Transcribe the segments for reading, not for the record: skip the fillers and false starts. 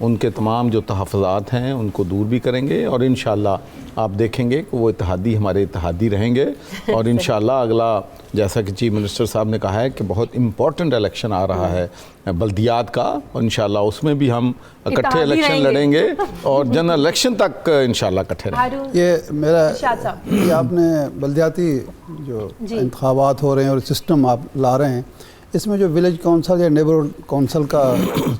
ان کے تمام جو تحفظات ہیں ان کو دور بھی کریں گے، اور انشاءاللہ آپ دیکھیں گے کہ وہ اتحادی ہمارے اتحادی رہیں گے، اور انشاءاللہ اگلا جیسا کہ چیف منسٹر صاحب نے کہا ہے کہ بہت امپورٹنٹ الیکشن آ رہا ہے بلدیات کا، اور انشاءاللہ اس میں بھی ہم اکٹھے الیکشن لڑیں گے اور جنرل الیکشن تک انشاءاللہ اکٹھے رہیں گے۔ یہ میرا یہ آپ نے بلدیاتی جو انتخابات ہو رہے ہیں اور سسٹم آپ لا رہے ہیں، اس میں جو ولیج کونسل یا نیبرہڈ کونسل کا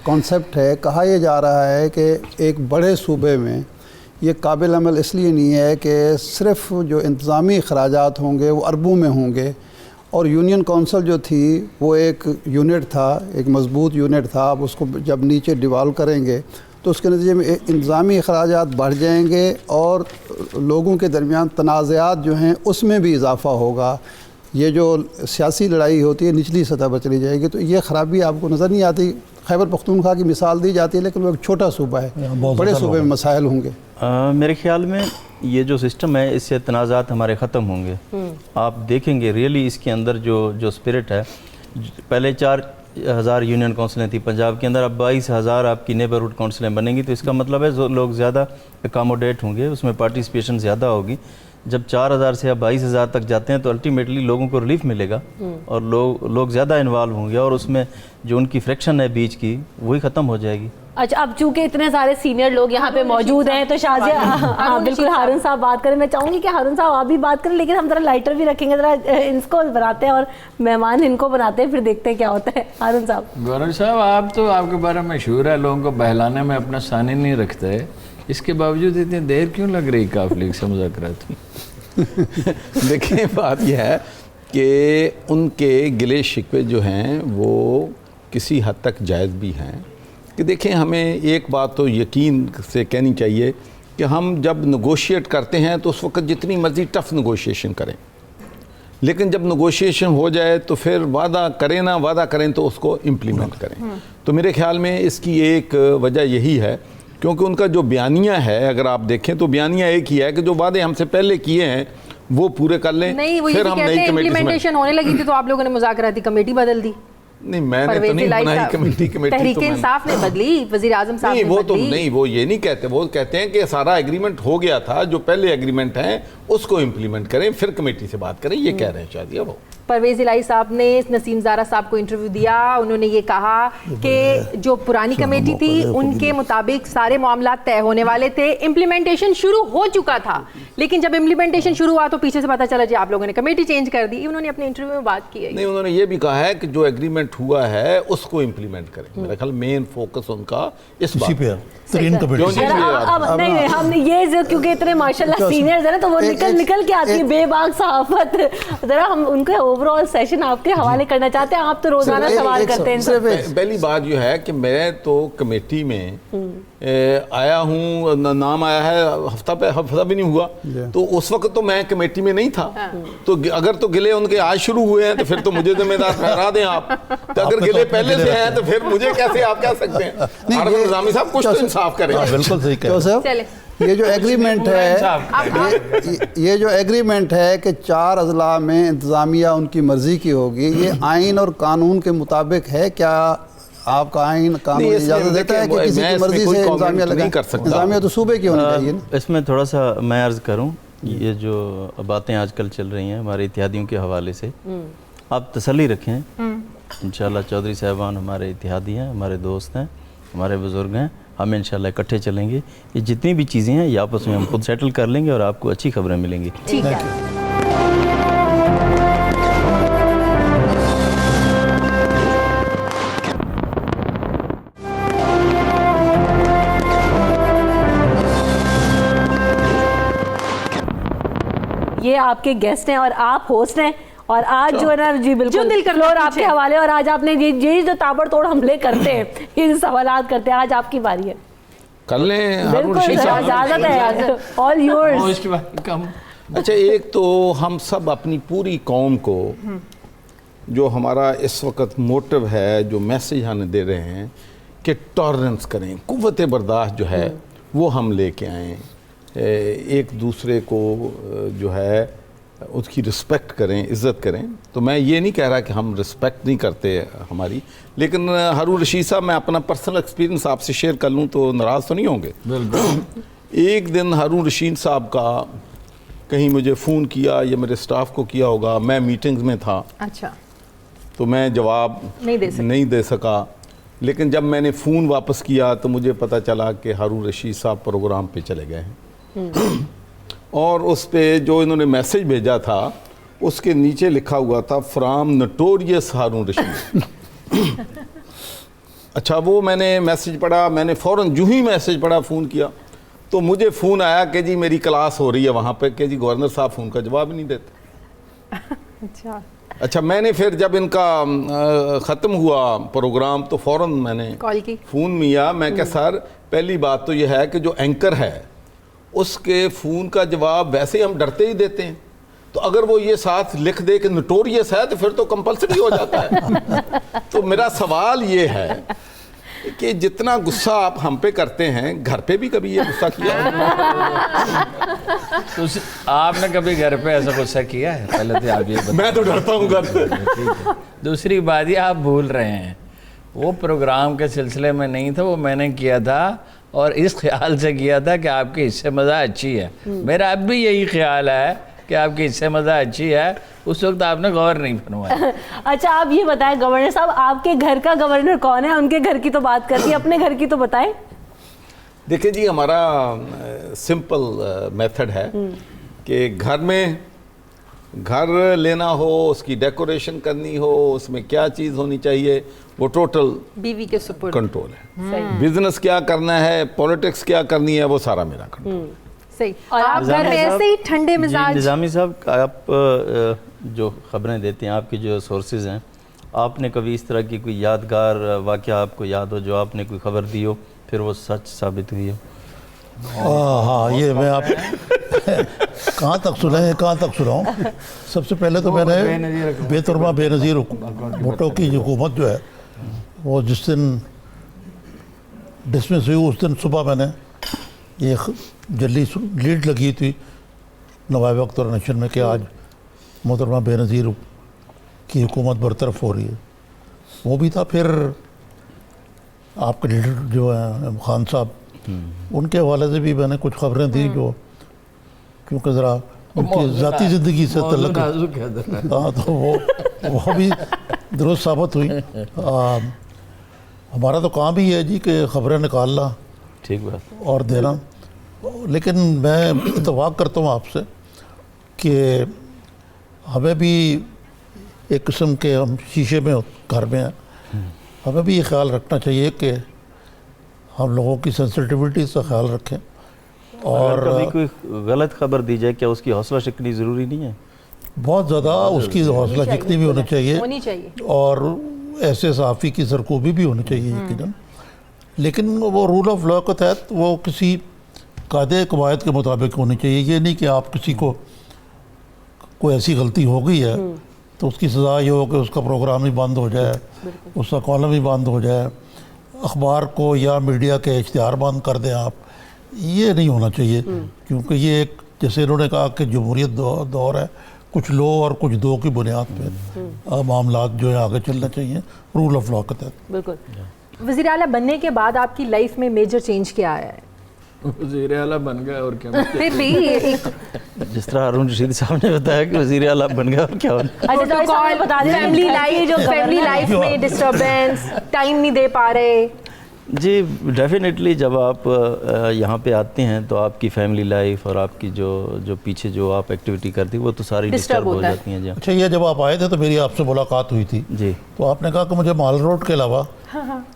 کانسیپٹ ہے، کہا یہ جا رہا ہے کہ ایک بڑے صوبے میں یہ قابل عمل اس لیے نہیں ہے کہ صرف جو انتظامی اخراجات ہوں گے وہ اربوں میں ہوں گے، اور یونین کونسل جو تھی وہ ایک یونٹ تھا، ایک مضبوط یونٹ تھا، آپ اس کو جب نیچے ڈیوالو کریں گے تو اس کے نتیجے میں انتظامی اخراجات بڑھ جائیں گے اور لوگوں کے درمیان تنازعات جو ہیں اس میں بھی اضافہ ہوگا۔ یہ جو سیاسی لڑائی ہوتی ہے نچلی سطح پر چلی جائے گی، تو یہ خرابی آپ کو نظر نہیں آتی۔ خیبر پختونخوا کی مثال دی جاتی ہے، لیکن وہ ایک چھوٹا صوبہ ہے، بڑے صوبے میں مسائل ہوں گے۔ میرے خیال میں یہ جو سسٹم ہے اس سے تنازعات ہمارے ختم ہوں گے۔ آپ دیکھیں گے ریئلی اس کے اندر جو اسپرٹ ہے، پہلے 4000 یونین کونسلیں تھیں پنجاب کے اندر، اب 22,000 آپ کی نیبرہڈ کونسلیں بنیں گی، تو اس کا مطلب ہے لوگ زیادہ اکاموڈیٹ ہوں گے، اس میں پارٹیسپیشن زیادہ ہوگی۔ جب 4000 سے اب 22,000 تک جاتے ہیں تو الٹیمیٹلی لوگوں کو ریلیف ملے گا اور لوگ زیادہ انوالو ہوں گے، اور اس میں جو ان کی فریکشن ہے بیچ کی وہی ختم ہو جائے گی۔ اچھا، اب چونکہ اتنے سارے سینئر لوگ یہاں پہ موجود ہیں تو شازیہ، ہاں بالکل، ہارون صاحب بات کریں۔ میں چاہوں گی کہ ہارون صاحب آپ بھی بات کریں، لیکن ہم ذرا لائٹر بھی رکھیں گے، ذرا ان کو بناتے ہیں اور مہمان ان کو بناتے ہیں، پھر دیکھتے ہیں کیا ہوتا ہے۔ ہارون صاحب۔ گورنر صاحب، آپ تو آپ کے بارے میں مشہور ہے لوگوں کو بہلانے میں اپنا ثانی نہیں رکھتے، اس کے باوجود اتنی دیر کیوں لگ رہی کاف لیگ سے مذاکرات میں؟ دیکھیں بات یہ ہے کہ ان کے گلے شکوے جو ہیں وہ کسی حد تک جائز بھی ہیں، کہ دیکھیں ہمیں ایک بات تو یقین سے کہنی چاہیے کہ ہم جب نگوشیٹ کرتے ہیں تو اس وقت جتنی مرضی ٹف نگوشیشن کریں، لیکن جب نگوشیشن ہو جائے تو پھر وعدہ کریں تو اس کو امپلیمنٹ کریں۔ تو میرے خیال میں اس کی ایک وجہ یہی ہے، کیونکہ ان کا جو بیانیہ ہے اگر آپ دیکھیں تو بیانیہ ایک ہی ہے کہ جو وعدے ہم سے پہلے کیے ہیں وہ پورے کر لیں، پھر ہم نئی کمیٹی سے امپلیمنٹیشن ہونے لگی تھی تو آپ لوگوں نے مذاکراتی کمیٹی بدل دی۔ نہیں، میں نے تو نہیں بنائی کمیٹی تحریک انصاف نے بدلی، وزیر اعظم صاحب نے بدلی۔ نہیں، وہ یہ نہیں کہتے، وہ کہتے ہیں کہ سارا ایگریمنٹ ہو گیا تھا، جو پہلے ایگریمنٹ ہیں اس کو امپلیمنٹ کریں، پھر کمیٹی سے بات کریں، یہ کہہ رہے ہیں شادیہ وہ۔ پرویز الہی صاحب نے نسیم زارا صاحب کو انٹرویو دیا، انہوں نے یہ کہا کہ جو پرانی کمیٹی تھی ان کے مطابق سارے معاملات طے ہونے والے تھے، امپلیمنٹیشن شروع ہو چکا تھا، لیکن جب امپلیمنٹیشن شروع ہوا تو پیچھے سے پتہ چلا جی آپ لوگوں نے کمیٹی چینج کر دی۔ انہوں نے اپنے انٹرویو میں بات کی ہے۔ نہیں، انہوں نے یہ بھی کہا ہے کہ جو ایگریمنٹ ہوا ہے اس کو امپلیمنٹ کریں۔ میرا خیال مین فوکس ان کا اس بات پہ ترین کمیٹی۔ نہیں، ہم یہ کیونکہ اتنے ماشاءاللہ سینئرز ہیں نا تو وہ نکل کے آتی ہے بے باک صحافت۔ ذرا ہم ان کا اوور آل سیشن آپ کے حوالے کرنا چاہتے ہیں، آپ تو روزانہ سوال کرتے ہیں۔ پہلی بات جو ہے کہ میں تو کمیٹی میں آیا ہوں، نام آیا ہے، ہفتہ بھی نہیں ہوا، تو اس وقت تو میں کمیٹی میں نہیں تھا، تو اگر تو گلے ان کے آج شروع ہوئے ہیں تو پھر تو مجھے ذمہ دار ٹھہرا دیں آپ، تو اگر گلے پہلے سے ہیں تو پھر مجھے کیسے آپ کہہ سکتے ہیں؟ عارف نظامی صاحب کچھ تو انصاف کریں۔ بالکل صحیح کہہ رہے ہیں۔ یہ جو ایگریمنٹ ہے، یہ جو ایگریمنٹ ہے کہ 4 اضلاع میں انتظامیہ ان کی مرضی کی ہوگی، یہ آئین اور قانون کے مطابق ہے؟ کیا آپ کا آئین قانون اجازت دیتا ہے کہ کسی کی مرضی سے انتظامیہ لگائیں؟ انتظامیہ تو صوبے کی ہونی چاہیے۔ اس میں تھوڑا سا میں عرض کروں، یہ جو باتیں آج کل چل رہی ہیں ہمارے اتحادیوں کے حوالے سے، آپ تسلی رکھیں، انشاءاللہ چودھری صاحبان ہمارے اتحادی ہیں، ہمارے دوست ہیں، ہمارے بزرگ ہیں، ہم انشاءاللہ اکٹھے چلیں گے۔ یہ جتنی بھی چیزیں ہیں یہ آپس میں ہم خود سیٹل کر لیں گے اور آپ کو اچھی خبریں ملیں گی۔ ٹھیک ہے۔ یہ آپ کے گیسٹ ہیں اور آپ ہوسٹ ہیں، اور آج جو ہے نا جی بالکل فلور آپ کے حوالے، اور آج آپ نے یہ جو تابڑ توڑ حملے کرتے ہیں، یہ سوالات کرتے ہیں، آج آپ کی باری ہے۔ کر لیں ہارون بالکل رشید صاحب۔ اجازت ہے، آل یورز۔ اچھا، ایک تو ہم سب اپنی پوری قوم کو جو ہمارا اس وقت موٹو ہے، جو میسیج ہمیں دے رہے ہیں کہ ٹالرنس کریں، قوت برداشت جو ہے وہ ہم لے کے آئیں، ایک دوسرے کو جو ہے اس کی رسپیکٹ کریں, عزت کریں. تو میں یہ نہیں کہہ رہا کہ ہم رسپیکٹ نہیں کرتے ہماری, لیکن ہارون رشید صاحب میں اپنا پرسنل ایکسپیرینس آپ سے شیئر کر لوں تو ناراض تو نہیں ہوں گے؟ بالکل. ایک دن ہارون رشید صاحب کا کہیں مجھے فون کیا یا میرے سٹاف کو کیا ہوگا, میں میٹنگز میں تھا, اچھا, تو میں جواب نہیں دے سکا. لیکن جب میں نے فون واپس کیا تو مجھے پتہ چلا کہ ہارون رشید صاحب پروگرام پہ چلے گئے ہیں, اور اس پہ جو انہوں نے میسج بھیجا تھا اس کے نیچے لکھا ہوا تھا فرام نوٹوریس ہارون رشید. اچھا, وہ میں نے میسج پڑھا, میں نے فوراً جو ہی میسج پڑھا فون کیا تو مجھے فون آیا کہ جی میری کلاس ہو رہی ہے وہاں پہ, کہ جی گورنر صاحب فون کا جواب نہیں دیتے. اچھا, میں نے پھر جب ان کا ختم ہوا پروگرام تو فوراً میں نے کال کی, فون کیا. میں کہ سر پہلی بات تو یہ ہے کہ جو اینکر ہے اس کے فون کا جواب ویسے ہم ڈرتے ہی دیتے ہیں, تو اگر وہ یہ ساتھ لکھ دے کہ نوٹوریس ہے تو پھر تو کمپلسری ہو جاتا ہے. تو میرا سوال یہ ہے کہ جتنا غصہ آپ ہم پہ کرتے ہیں, گھر پہ بھی کبھی یہ غصہ کیا ہے؟ آپ نے کبھی گھر پہ ایسا غصہ کیا ہے؟ پہلے تو آپ یہ بتائیں. میں تو ڈرتا ہوں گھر پہ. دوسری بات یہ آپ بھول رہے ہیں, وہ پروگرام کے سلسلے میں نہیں تھا, وہ میں نے کیا تھا اور اس خیال سے کیا تھا کہ آپ کی حصے مزہ اچھی ہے. میرا اب بھی یہی خیال ہے کہ آپ کی حصے مزہ اچھی ہے, اس وقت آپ نے غور نہیں فرمایا. اچھا, آپ یہ بتائیں گورنر صاحب, آپ کے گھر کا گورنر کون ہے؟ ان کے گھر کی تو بات کر دی, اپنے گھر کی تو بتائیں. دیکھیں جی, ہمارا سمپل میتھڈ ہے کہ گھر میں گھر لینا ہو, اس کی ڈیکوریشن کرنی ہو, اس میں کیا چیز ہونی چاہیے, وہ ٹوٹل بیوی کے سپرد کنٹرول ہے. بزنس کیا کرنا ہے, پولیٹکس کیا کرنی ہے, وہ سارا میرا کنٹرول. صحیح. اور آپ گھر میں ایسے ہی ٹھنڈے مزاج. نظامی صاحب, آپ جو خبریں دیتے ہیں, آپ کی جو سورسز ہیں, آپ نے کبھی اس طرح کی کوئی یادگار واقعہ آپ کو یاد ہو جو آپ نے کوئی خبر دی ہو پھر وہ سچ ثابت ہوئی ہو؟ ہاں, یہ میں آپ کہاں تک سنائیں, کہاں تک سناؤں. سب سے پہلے تو میں نے بے ترما بے نظیر بھٹو کی حکومت جو ہے وہ جس دن ڈسمس ہوئی, اس دن صبح میں نے یہ جلدی لیڈ لگی تھی نواب اختر نیشن میں کہ آج محترمہ بے نظیر کی حکومت برطرف ہو رہی ہے. وہ بھی تھا. پھر آپ کے لیڈر جو ہیں خان صاحب, ان کے حوالے سے بھی میں نے کچھ خبریں دی جو کیونکہ ذرا ان کی ذاتی زندگی سے تعلق, ہاں, تو وہ بھی درست ثابت ہوئی. ہمارا تو کام ہی ہے جی کہ خبریں نکالنا, ٹھیک بات, اور دینا. لیکن میں اتفاق کرتا ہوں آپ سے کہ ہمیں بھی ایک قسم کے, ہم شیشے میں گھر میں ہیں, ہمیں بھی یہ خیال رکھنا چاہیے کہ ہم لوگوں کی سینسٹیوٹی سے خیال رکھیں. اور کبھی کوئی غلط خبر دی جائے, کیا اس کی حوصلہ شکنی ضروری نہیں ہے؟ بہت زیادہ اس کی حوصلہ شکنی بھی ہونی چاہیے, اور ایسے صحافی کی سرکوبی بھی ہونی چاہیے یقیناً. لیکن وہ رول آف لا کے تحت وہ کسی قاعدے قواعد کے مطابق ہونی چاہیے. یہ نہیں کہ آپ کسی کو کوئی ایسی غلطی ہو گئی ہے تو اس کی سزا یہ ہو کہ اس کا پروگرام ہی بند ہو جائے, اس کا کالم ہی بند ہو جائے, اخبار کو یا میڈیا کے اشتہار بند کر دیں آپ. یہ نہیں ہونا چاہیے, کیونکہ یہ ایک, جیسے انہوں نے کہا کہ جمہوریت دور ہے, کچھ لو اور کچھ دو کی بنیاد پہ معاملات جو ہے آگے چلنا چاہیے رول آف لا کے تحت. بالکل. وزیر اعلیٰ بننے کے بعد آپ کی لائف میں میجر چینج کیا آیا ہے؟ وزیر اعلیٰ بن گیا اور کیا. پھر بھی جس طرح ہارون رشید صاحب نے بتایا کہ وزیر اعلیٰ بن گیا اور کیا ہونا. فیملی لائف میں ڈسٹربنس, ٹائم نہیں دے پا رہے. جی ڈیفینیٹلی, جب آپ یہاں پہ آتے ہیں تو آپ کی فیملی لائف اور آپ کی جو پیچھے جو آپ ایکٹیویٹی کرتی وہ تو ساری ڈسٹرب ہو جاتی ہیں. جی اچھا, یہ جب آپ آئے تھے تو میری آپ سے ملاقات ہوئی تھی جی, تو آپ نے کہا کہ مجھے مال روڈ کے علاوہ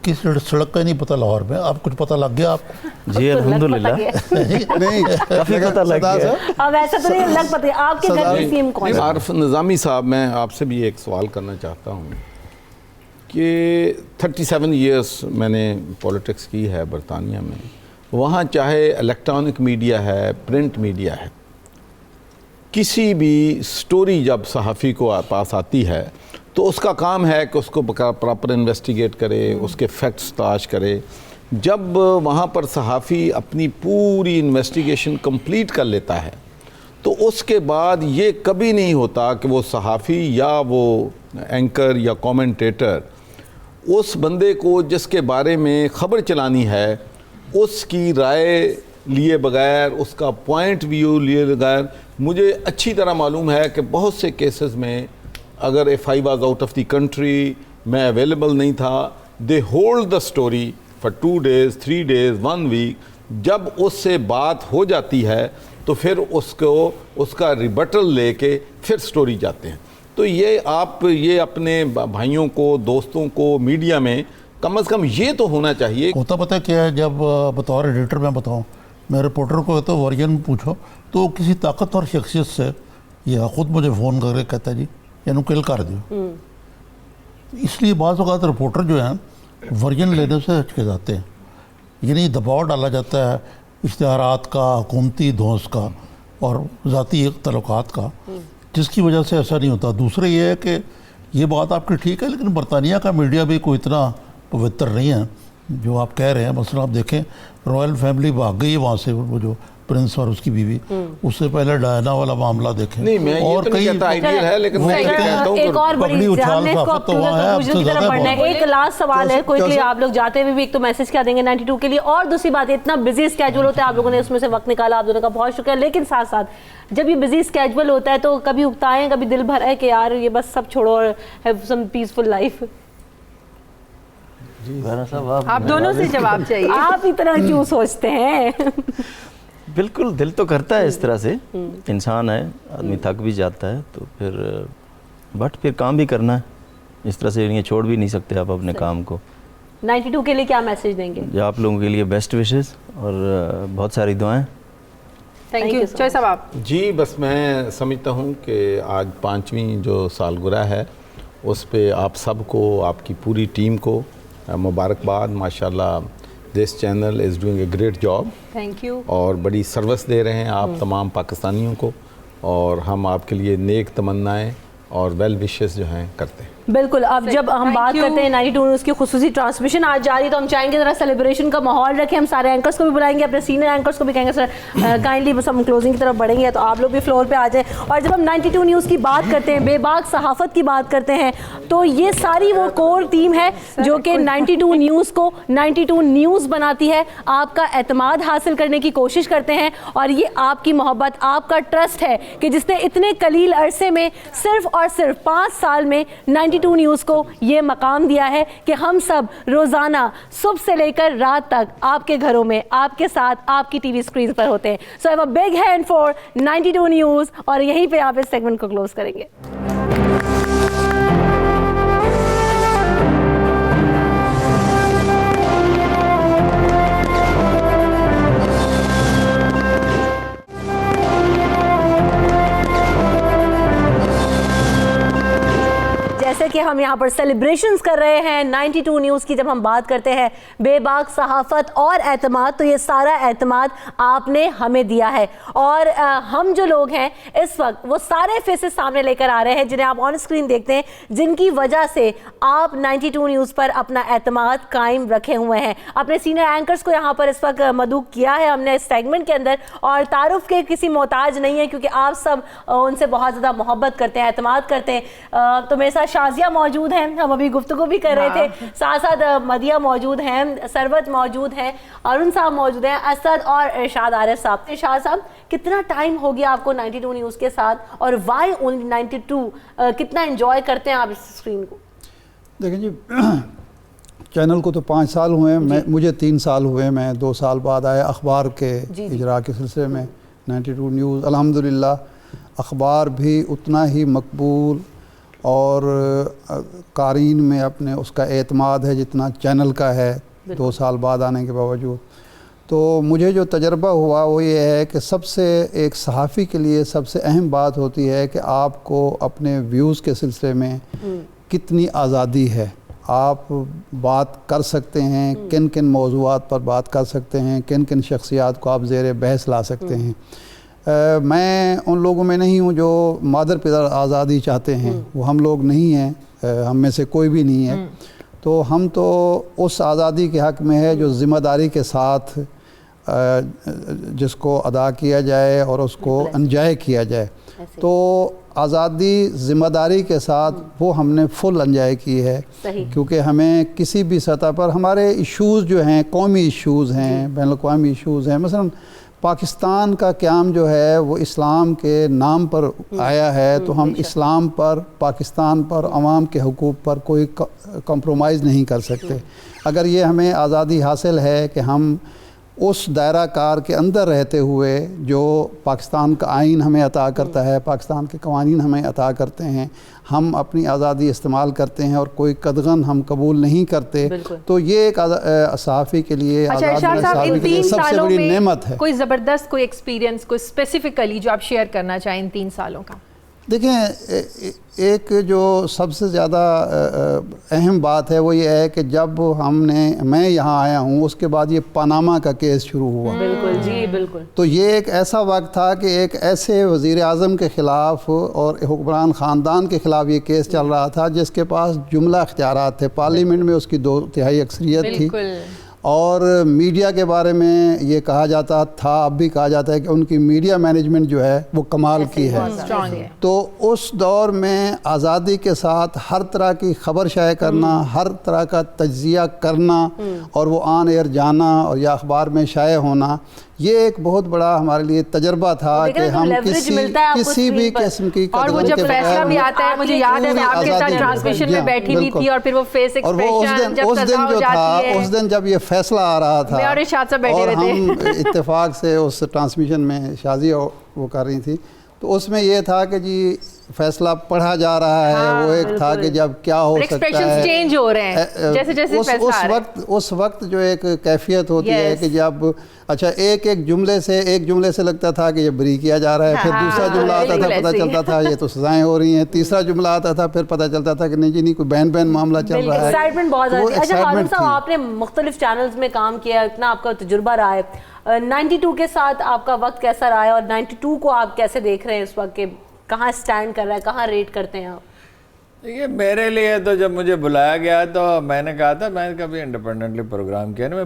کس سڑک کا نہیں پتہ لاہور میں. آپ کچھ پتہ لگ گیا آپ کو؟ جی الحمدللہ کافی پتہ لگ گیا. اب ایسا تو نہیں لگ پتہ. آپ کے گھر کی سیم کون ہے؟ عارف نظامی صاحب, میں آپ سے بھی ایک سوال کرنا چاہتا ہوں کہ 37 ایئرس میں نے پولیٹکس کی ہے برطانیہ میں. وہاں چاہے الیکٹرانک میڈیا ہے, پرنٹ میڈیا ہے, کسی بھی سٹوری جب صحافی کو پاس آتی ہے تو اس کا کام ہے کہ اس کو پراپر انویسٹیگیٹ کرے, اس کے فیکٹس تلاش کرے. جب وہاں پر صحافی اپنی پوری انویسٹیگیشن کمپلیٹ کر لیتا ہے تو اس کے بعد یہ کبھی نہیں ہوتا کہ وہ صحافی یا وہ اینکر یا کومنٹیٹر اس بندے کو جس کے بارے میں خبر چلانی ہے اس کی رائے لیے بغیر, اس کا پوائنٹ ویو لیے بغیر, مجھے اچھی طرح معلوم ہے کہ بہت سے کیسز میں اگر if I was out of the country میں اویلیبل نہیں تھا, they hold the story for 2 days, 3 days, 1 week. جب اس سے بات ہو جاتی ہے تو پھر اس کا ریبٹل لے کے پھر سٹوری جاتے ہیں. تو یہ آپ یہ اپنے بھائیوں کو, دوستوں کو میڈیا میں کم از کم یہ تو ہونا چاہیے. ہوتا پتہ کیا ہے, جب بطور ایڈیٹر میں بتاؤں, میں رپورٹر کو تو ورژن پوچھو تو کسی طاقتور شخصیت سے یا خود مجھے فون کر کے کہتا ہے جی یہ کل کر دیو. اس لیے بعض اوقات رپورٹر جو ہیں ورژن لینے سے ہچکچاتے ہیں, یعنی دباؤ ڈالا جاتا ہے اشتہارات کا, حکومتی دھونس کا اور ذاتی تعلقات کا, جس کی وجہ سے ایسا نہیں ہوتا. دوسرا یہ ہے کہ یہ بات آپ کی ٹھیک ہے, لیکن برطانیہ کا میڈیا بھی کوئی اتنا پوتر نہیں ہے جو آپ کہہ رہے ہیں. مثلا آپ دیکھیں رائل فیملی بھاگ گئی ہے وہاں سے, وہ جو پرنس اور اس کی بیوی, اس سے پہلے ڈائنا والا معاملہ دیکھیں. نہیں میں یہ تو نہیں کہتا آئیڈیل ہے, لیکن میں کہتا ہوں ایک اور بڑی ایک لاسٹ سوال ہے کوئی, آپ لوگ جاتے ہوئے بھی ایک تو میسج کیا دیں گے 92 کے لیے, اور دوسری بات اتنا بزی اسکیجول ہوتا ہے, آپ لوگوں نے اس میں سے وقت نکالا, آپ دونوں کا بہت شکریہ. لیکن ساتھ ساتھ جب یہ بزی اسکیجول ہوتا ہے تو کبھی اکتائیں, کبھی دل بھر ہے کہ یار یہ بس سب چھوڑو اور ہیو سم پیسفل لائف. آپ دونوں سے جواب چاہیے. آپ اتنا کیوں سوچتے ہیں؟ بالکل دل تو کرتا ہے اس طرح سے, انسان ہے, آدمی تھک بھی جاتا ہے, تو پھر کام بھی کرنا ہے اس طرح سے, یہ چھوڑ بھی نہیں سکتے آپ اپنے کام کو. 92 کے لیے کیا میسج دیں گے؟ آپ لوگوں کے لیے بیسٹ وشز اور بہت ساری دعائیں. Thank you. چوہے صاحب آپ. جی بس میں سمجھتا ہوں کہ آج 5ویں جو سالگرہ ہے اس پہ آپ سب کو, آپ کی پوری ٹیم کو مبارکباد. ماشاءاللہ this channel is doing a great job. Thank you. اور بڑی سروس دے رہے ہیں آپ تمام پاکستانیوں کو, اور ہم آپ کے لیے نیک تمنائیں اور ویل وشز جو ہیں کرتے ہیں. بالکل. اب جب ہم بات کرتے ہیں 92 نیوز کی خصوصی ٹرانسمیشن آج جاری ہے, تو ہم چاہیں گے ذرا سیلیبریشن کا ماحول رکھیں. ہم سارے اینکرز کو بھی بلائیں گے, اپنے سینئر اینکرز کو بھی کہیں گے سر کائنڈلی بس ہم کلوزنگ کی طرف بڑھیں گے, تو آپ لوگ بھی فلور پہ آ جائیں. اور جب ہم 92 نیوز کی بات کرتے ہیں, بے باک صحافت کی بات کرتے ہیں, تو یہ ساری وہ کور ٹیم ہے جو کہ 92 نیوز کو 92 نیوز بناتی ہے, آپ کا اعتماد حاصل کرنے کی کوشش کرتے ہیں, اور یہ آپ کی محبت, آپ کا ٹرسٹ ہے کہ جس نے اتنے قلیل عرصے میں صرف اور صرف 5 سال میں 92 نیوز کو یہ مقام دیا ہے کہ ہم سب روزانہ صبح سے لے کر رات تک آپ کے گھروں میں, آپ کے ساتھ, آپ کی ٹی وی اسکرین پر ہوتے ہیں. So have a big hand for 92 news. اور یہیں پہ آپ اس سیگمنٹ کو کلوز کریں گے. جیسے کہ ہم یہاں پر سیلیبریشنز کر رہے ہیں 92 نیوز کی, جب ہم بات کرتے ہیں بے باک صحافت اور اعتماد, تو یہ سارا اعتماد آپ نے ہمیں دیا ہے. اور ہم جو لوگ ہیں اس وقت وہ سارے فیسز سامنے لے کر آ رہے ہیں جنہیں آپ آن اسکرین دیکھتے ہیں, جن کی وجہ سے آپ 92 نیوز پر اپنا اعتماد قائم رکھے ہوئے ہیں. اپنے سینئر اینکرز کو یہاں پر اس وقت مدعو کیا ہے ہم نے اس سیگمنٹ کے اندر, اور تعارف کے کسی محتاج نہیں ہے کیونکہ آپ سب ان سے بہت زیادہ محبت کرتے ہیں, اعتماد کرتے ہیں. تو میرے ساتھ شازیہ موجود ہیں, ہم ابھی گفتگو بھی کر رہے تھے, ساتھ ساتھ مدیہ موجود ہیں, سروت موجود ہیں, ارون صاحب موجود ہیں, اسد اور ارشاد عارف صاحب. ارشاد صاحب کتنا ٹائم ہو گیا آپ کو 92 نیوز کے ساتھ, اور وائی اونلی 92, کتنا انجوائے کرتے ہیں آپ اس اسکرین کو؟ دیکھیں جی, چینل کو تو 5 سال ہوئے ہیں, مجھے 3 سال ہوئے, میں 2 سال بعد آیا اخبار کے اجرا کے سلسلے میں. 92 نیوز الحمدللہ اخبار بھی اتنا ہی مقبول اور قارئین میں اپنے اس کا اعتماد ہے جتنا چینل کا ہے 2 سال بعد آنے کے باوجود. تو مجھے جو تجربہ ہوا وہ یہ ہے کہ سب سے ایک صحافی کے لیے سب سے اہم بات ہوتی ہے کہ آپ کو اپنے ویوز کے سلسلے میں کتنی آزادی ہے, آپ بات کر سکتے ہیں, کن کن موضوعات پر بات کر سکتے ہیں, کن کن شخصیات کو آپ زیر بحث لا سکتے ہیں. میں ان لوگوں میں نہیں ہوں جو مادر پدر آزادی چاہتے ہیں, وہ ہم لوگ نہیں ہیں, ہم میں سے کوئی بھی نہیں ہے. تو ہم تو اس آزادی کے حق میں ہے جو ذمہ داری کے ساتھ جس کو ادا کیا جائے اور اس کو انجوائے کیا جائے. تو آزادی ذمہ داری کے ساتھ وہ ہم نے فل انجوائے کی ہے, کیونکہ ہمیں کسی بھی سطح پر ہمارے ایشوز جو ہیں, قومی ایشوز ہیں, بین الاقوامی ایشوز ہیں, مثلا پاکستان کا قیام جو ہے وہ اسلام کے نام پر آیا ہے, تو ہم اسلام پر, پاکستان پر, عوام کے حقوق پر کوئی کمپرومائز نہیں کر سکتے. اگر یہ ہمیں آزادی حاصل ہے کہ ہم اس دائرہ کار کے اندر رہتے ہوئے جو پاکستان کا آئین ہمیں عطا کرتا ہے, پاکستان کے قوانین ہمیں عطا کرتے ہیں, ہم اپنی آزادی استعمال کرتے ہیں اور کوئی قدغن ہم قبول نہیں کرتے, تو یہ ایک صحافی کے لیے, آزادی صحافی کے لیے سب سے بڑی نعمت ہے. کوئی زبردست کوئی ایکسپیرینس, کوئی اسپیسیفکلی جو آپ شیئر کرنا چاہیں ان 3 سالوں کا؟ دیکھیں, ایک جو سب سے زیادہ اہم بات ہے وہ یہ ہے کہ جب میں یہاں آیا ہوں اس کے بعد یہ پاناما کا کیس شروع ہوا. بالکل جی بالکل. تو یہ ایک ایسا وقت تھا کہ ایک ایسے وزیر اعظم کے خلاف اور حکمران خاندان کے خلاف یہ کیس چل رہا تھا جس کے پاس جملہ اختیارات تھے, پارلیمنٹ میں اس کی 2/3 اکثریت تھی, اور میڈیا کے بارے میں یہ کہا جاتا تھا, اب بھی کہا جاتا ہے کہ ان کی میڈیا مینجمنٹ جو ہے وہ کمال کی ہے. تو اس دور میں آزادی کے ساتھ ہر طرح کی خبر شائع کرنا, ہر طرح کا تجزیہ کرنا اور وہ آن ایئر جانا اور یا اخبار میں شائع ہونا, یہ ایک بہت بڑا ہمارے لیے تجربہ تھا کہ ہم کسی بھی قسم کی, اور وہ جب فیصلہ بھی آتا ہے, مجھے یاد ہے میں آپ کے ساتھ ٹرانسمیشن میں بیٹھی ہوئی تھی, اور پھر وہ فیس ایکسپریشن جب سزا ہو جاتی ہے, اس دن جب یہ فیصلہ آ رہا تھا اور ہم اتفاق سے اس ٹرانسمیشن میں شازیہ وہ کر رہی تھی, تو اس میں یہ تھا کہ جی فیصلہ پڑھا جا رہا ہے, وہ ایک تھا کہ جب کیا ہو سکتا ہے, چینج ہو رہے ہیں جیسے جیسے فیصلہ آ رہا ہے. اس وقت جو ایک کیفیت ہوتی ہے کہ جب اچھا ایک جملے سے لگتا تھا کہ یہ بری کیا جا رہا ہے, پھر دوسرا جملہ آتا تھا پتہ چلتا تھا یہ تو سزائیں ہو رہی ہیں, تیسرا جملہ آتا تھا پھر پتہ چلتا تھا کہ نہیں جی نہیں کوئی بین معاملہ چل رہا ہے. ایکسائٹمنٹ بہت زیادہ. اچھا ہارون صاحب, آپ نے مختلف چینلز میں کام کیا, اتنا آپ کا تجربہ رہا ہے, 92 کے ساتھ آپ کا وقت کیسا رہا ہے, اور 92 کو آپ کیسے دیکھ رہے ہیں اس وقت, کہ کہاں سٹینڈ کر رہا ہے, کہاں ریٹ کرتے ہیں آپ؟ دیکھیے میرے لیے تو جب مجھے بلایا گیا تو میں نے کہا تھا میں کبھی انڈیپینڈنٹلی پروگرام کیا نا, میں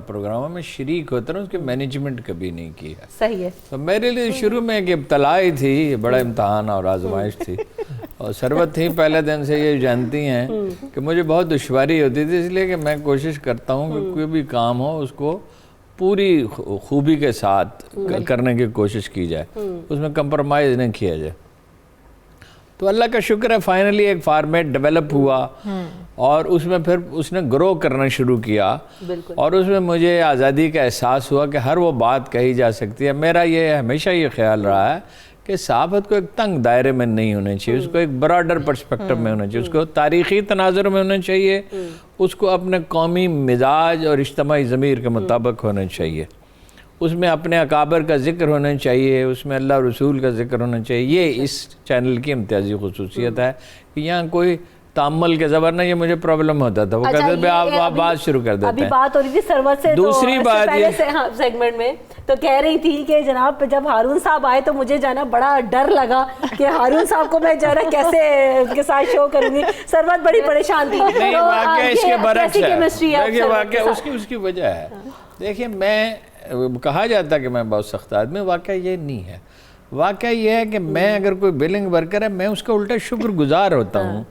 پروگراموں میں شریک ہوتا ہوں, اس کی مینجمنٹ کبھی نہیں کیا. صحیح ہے. تو میرے لیے شروع میں ایک ابتلا ہی تھی, بڑا امتحان اور آزمائش تھی, اور ثروت تھی پہلے دن سے یہ جانتی ہیں کہ مجھے بہت دشواری ہوتی تھی, اس لیے کہ میں کوشش کرتا ہوں کہ کوئی بھی کام ہو اس کو پوری خوبی کے ساتھ کرنے کی کوشش کی جائے, اس میں کمپرومائز نہیں کیا جائے. تو اللہ کا شکر ہے فائنلی ایک فارمیٹ ڈیولپ ہوا, اور اس میں پھر اس نے گرو کرنا شروع کیا, اور اس میں مجھے آزادی کا احساس ہوا کہ ہر وہ بات کہی جا سکتی ہے. میرا یہ ہمیشہ یہ خیال رہا ہے کہ صحافت کو ایک تنگ دائرے میں نہیں ہونا چاہیے, اس کو ایک براڈر پرسپیکٹو میں ہونا چاہیے, اس کو تاریخی تناظر میں ہونا چاہیے, اس کو اپنے قومی مزاج اور اجتماعی ضمیر کے مطابق ہونا چاہیے, اس میں اپنے اکابر کا ذکر ہونا چاہیے, اس میں اللہ رسول کا ذکر ہونا چاہیے. یہ اس چینل کی امتیازی خصوصیت ہے کہ یہاں کوئی تعمل کے زبر نہیں, یہ مجھے پرابلم ہوتا تھا, وہ کہتے تھے آپ بات شروع کر دیتے ہیں. ابھی بات ہو رہی تھی سرور سے, دوسری بات یہ سیگمنٹ میں تو کہہ رہی تھی کہ جناب جب ہارون صاحب آئے تو مجھے جانا بڑا ڈر لگا کہ ہارون صاحب کو میں جانا کیسے ان کے ساتھ شو کروں گی. سرور بڑی پریشان تھی. نہیں, واقعہ اس کے برعکس ہے, دیکھیے واقعہ اس کی وجہ ہے. دیکھیے میں کہا جاتا کہ میں بہت سخت آدمی, واقعہ یہ نہیں ہے. واقعہ یہ ہے کہ میں اگر کوئی بلنگ ورکر ہے میں اس کا الٹا شکر گزار ہوتا ہوں,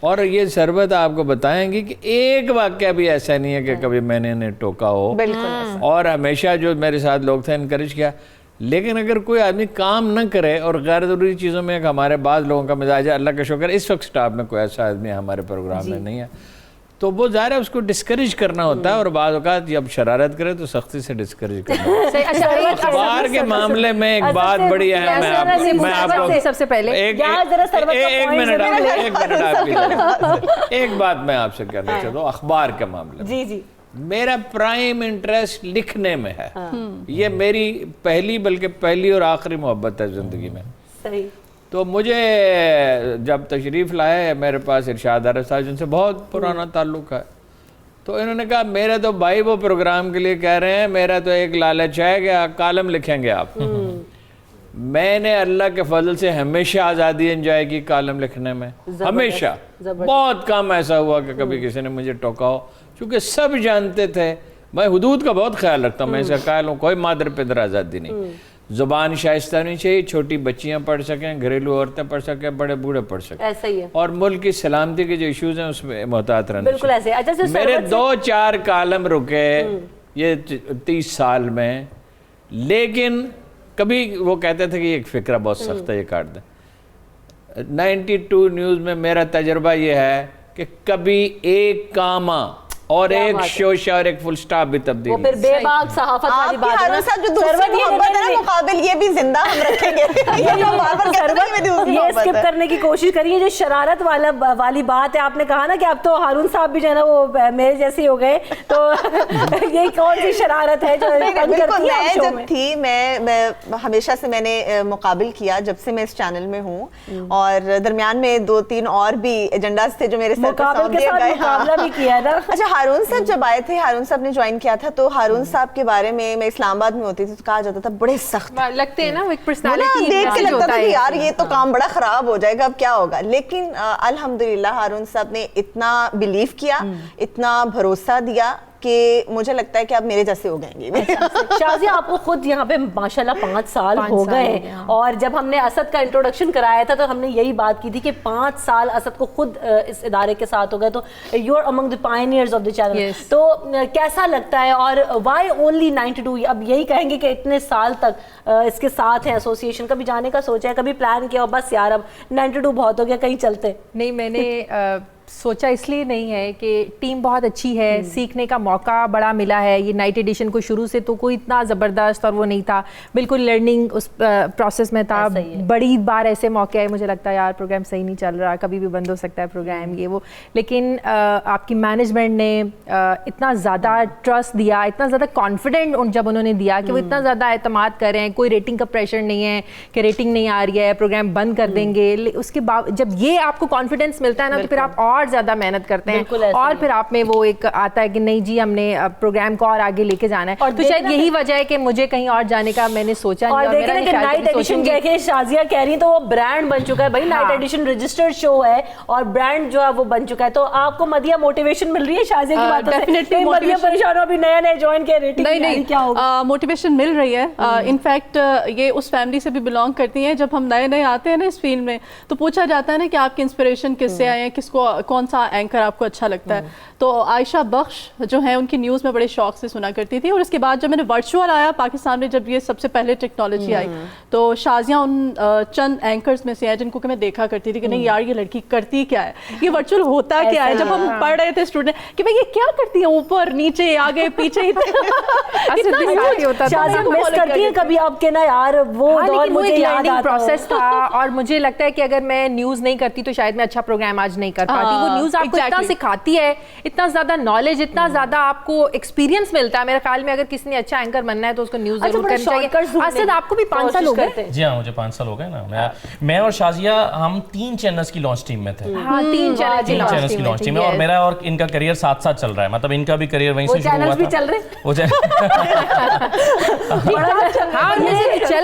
اور یہ ثروت آپ کو بتائیں گی کہ ایک واقعہ بھی ایسا نہیں ہے کہ کبھی میں نے انہیں ٹوکا ہو, اور ہمیشہ جو میرے ساتھ لوگ تھے انکریج کیا. لیکن اگر کوئی آدمی کام نہ کرے اور غیر ضروری چیزوں میں, ہمارے بعض لوگوں کا مزاج ہے, اللہ کا شکر اس وقت سٹاف میں کوئی ایسا آدمی ہمارے پروگرام میں نہیں ہے, تو وہ ظاہر ہے اس کو ڈسکریج کرنا ہوتا ہے, اور بعض اوقات جب شرارت کرے تو سختی سے ڈسکریج کرنا ہوتا ہے. اخبار کے معاملے میں ایک بات بڑی اہم ہے, میں آپ کو سب سے پہلے ایک بات میں آپ سے کہنا چاہتا ہوں. اخبار کے معاملے میں میرا پرائم انٹرسٹ لکھنے میں ہے, یہ میری بلکہ پہلی اور آخری محبت ہے زندگی میں. تو مجھے جب تشریف لائے میرے پاس ارشاد عارف صاحب, جن سے بہت پرانا تعلق ہے, تو انہوں نے کہا میرے تو بھائی وہ پروگرام کے لیے کہہ رہے ہیں, میرا تو ایک لالچ ہے کہ کالم لکھیں گے آپ. میں نے اللہ کے فضل سے ہمیشہ آزادی انجوائے کی کالم لکھنے میں, ہمیشہ. بہت کم ایسا ہوا کہ کبھی کسی نے مجھے ٹوکا ہو, چونکہ سب جانتے تھے میں حدود کا بہت خیال رکھتا ہوں. میں اس کا قائل ہوں, کوئی مادر پدر آزادی نہیں. زبان شائستہ نہیں چاہیے, چھوٹی بچیاں پڑھ سکیں, گھریلو عورتیں پڑھ سکیں, بڑے بوڑھے پڑھ سکیں. ایسا ہی ہے. اور ملک کی سلامتی کے جو ایشوز ہیں اس میں محتاط رہنا بالکل ایسے. اچھا میرے 2-4 کالم رکے یہ 30 سال میں, لیکن کبھی وہ کہتے تھے کہ ایک فکرہ بہت سخت ہے, یہ کاٹ دیں. 92 نیوز میں میرا تجربہ یہ ہے کہ کبھی ایک کاما اور ایک شوشہ اور ایک فل سٹاپ بھی تبدیل. وہ پھر بے باک صحافت والی بات ہے. ہارون صاحب جو دوسری محبت ہے نا مقابل یہ بھی زندہ ہم رکھیں گے. یہ اسکپ کرنے کی کوشش کریے. جو شرارت والی بات ہے, آپ نے کہا نا کہ اب تو ہارون صاحب بھی جو ہے نا وہ میرے جیسے ہو گئے, تو یہ کون سی شرارت ہے جو بالکل. میں جب تھی, میں ہمیشہ سے میں نے مقابل کیا جب سے میں اس چینل میں ہوں, اور درمیان میں 2-3 اور بھی ایجنڈاز تھے جو میرے سر پر سونپ دیے گئے. مقابلہ بھی کیا نا. اچھا, ہارون صاحب جب آئے تھے, ہارون صاحب نے جوائن کیا تھا, تو ہارون صاحب کے بارے میں اسلام آباد میں ہوتی تھی تو کہا جاتا تھا بڑے سخت لگتے ہیں نا, ایک پرسنالٹی دیکھ کے لگتا تھا کہ یار یہ تو کام بڑا خراب ہو جائے گا, اب کیا ہوگا. لیکن الحمدللہ ہارون صاحب نے اتنا بلیو کیا, اتنا بھروسہ دیا کہ مجھے لگتا ہے کہ آپ میرے جیسے ہو گئیں گے. شازیہ, آپ کو خود یہاں پہ ماشاءاللہ 5 سال ہو گئے, اور جب ہم نے اسد کا انٹروڈکشن کرایا تھا تو ہم نے یہی بات کی تھی کہ 5 سال اسد کو خود اس ادارے کے ساتھ ہو گئے. تو you are among the pioneers of the channel. تو کیسا لگتا ہے, اور وائی اونلی 92؟ اب یہی کہیں گے کہ اتنے سال تک اس کے ساتھ ہیں ایسوسی ایشن. کبھی جانے کا سوچا ہے, کبھی پلان کیا, بس یار اب 92 بہت ہو گیا, کہیں چلتے؟ نہیں, میں نے سوچا اس لیے نہیں ہے کہ ٹیم بہت اچھی ہے, سیکھنے کا موقع بڑا ملا ہے. یہ نائٹ ایڈیشن کو شروع سے تو کوئی اتنا زبردست اور وہ نہیں تھا, بالکل لرننگ اس پروسیس میں تھا. بڑی بار ایسے موقع ہے مجھے لگتا ہے یار پروگرام صحیح نہیں چل رہا, کبھی بھی بند ہو سکتا ہے پروگرام, یہ وہ. لیکن آپ کی مینجمنٹ نے اتنا زیادہ ٹرسٹ دیا, اتنا زیادہ کانفیڈنٹ جب انہوں نے دیا کہ وہ اتنا زیادہ اعتماد کر رہے ہیں, کوئی ریٹنگ کا پریشر نہیں ہے کہ ریٹنگ نہیں آ رہی ہے پروگرام بند کر دیں گے. اس کے بعد جب یہ آپ کو کانفیڈنس ملتا ہے نا, تو پھر آپ اور زیادہ محنت کرتے ہیں, اور پھر آپ میں وہ ایک آتا ہے کہ نہیں جی ہم نے پروگرام کو اور آگے لے کے جانا ہے. تو شاید یہی وجہ ہے کہ مجھے کہیں اور جانے کا میں نے سوچا نہیں. اور دیکھیں کہ نائٹ ایڈیشن کہ شازیہ کہہ رہی تو وہ برانڈ بن چکا ہے بھائی. نائٹ ایڈیشن رجسٹرڈ شو ہے اور برانڈ جو ہے وہ بن چکا ہے. تو آپ کو مدیہ موٹیویشن مل رہی ہے شازیہ کی باتوں سے؟ مدیہ پریشان ہو, ابھی نیا نیا جوائن کیا, ریٹنگ نہیں کیا ہوگا؟ موٹیویشن مل رہی ہے. انفیکٹ یہ اس فیملی سے بھی بلانگ کرتی ہیں. جب ہم نئے نئے آتے ہیں نا اس فیلڈ میں, تو پوچھا جاتا ہے نا کہ آپ کی انسپریشن کس سے آئے ہیں, کس کو کون سا اینکر آپ کو اچھا لگتا ہے. تو عائشہ بخش جو ہیں ان کی نیوز میں بڑے شوق سے سنا کرتی تھی, اور اس کے بعد جب میں نے ورچوئل آیا پاکستان میں, جب یہ سب سے پہلے ٹیکنالوجی آئی, تو شازیہ ان چند اینکرز میں سے ہیں جن کو کہ میں دیکھا کرتی تھی کہ نہیں یار یہ لڑکی کرتی کیا ہے, یہ ورچوئل ہوتا کیا ہے. جب ہم پڑھ رہے تھے اسٹوڈنٹ کہ بھائی یہ کیا کرتی ہیں, اوپر نیچے آگے پیچھے, شازیہ مس کرتی ہیں کبھی آپ کے نا یار وہ دور مجھے یاد آتا پروسیس تھا. اور مجھے لگتا ہے کہ اگر میں نیوز نہیں کرتی تو شاید میں اچھا پروگرام آج نہیں کر پاتی. وہ نیوز آپ کو اتنا سکھاتی ہے, اتنا زیادہ نالج, اتنا زیادہ آپ کو ایکسپیرینس ملتا ہے. میرے خیال میں اگر کسی نے اچھا اینکر بننا ہے تو اس کو نیوز ضرور کرنی چاہیے. اسد آپ کو بھی 5 سال ہو گئے؟ جی ہاں, مجھے 5 سال ہو گئے نا. میں اور شازیہ ہم 3 چینلز کی لانچ ٹیم میں تھے. 3 چینلز کی لانچ ٹیم میں, اور میرا اور ان کا کریئر ساتھ ساتھ چل رہا ہے. مطلب ان کا بھی کریئر وہیں سے شروع ہوا تھا. چل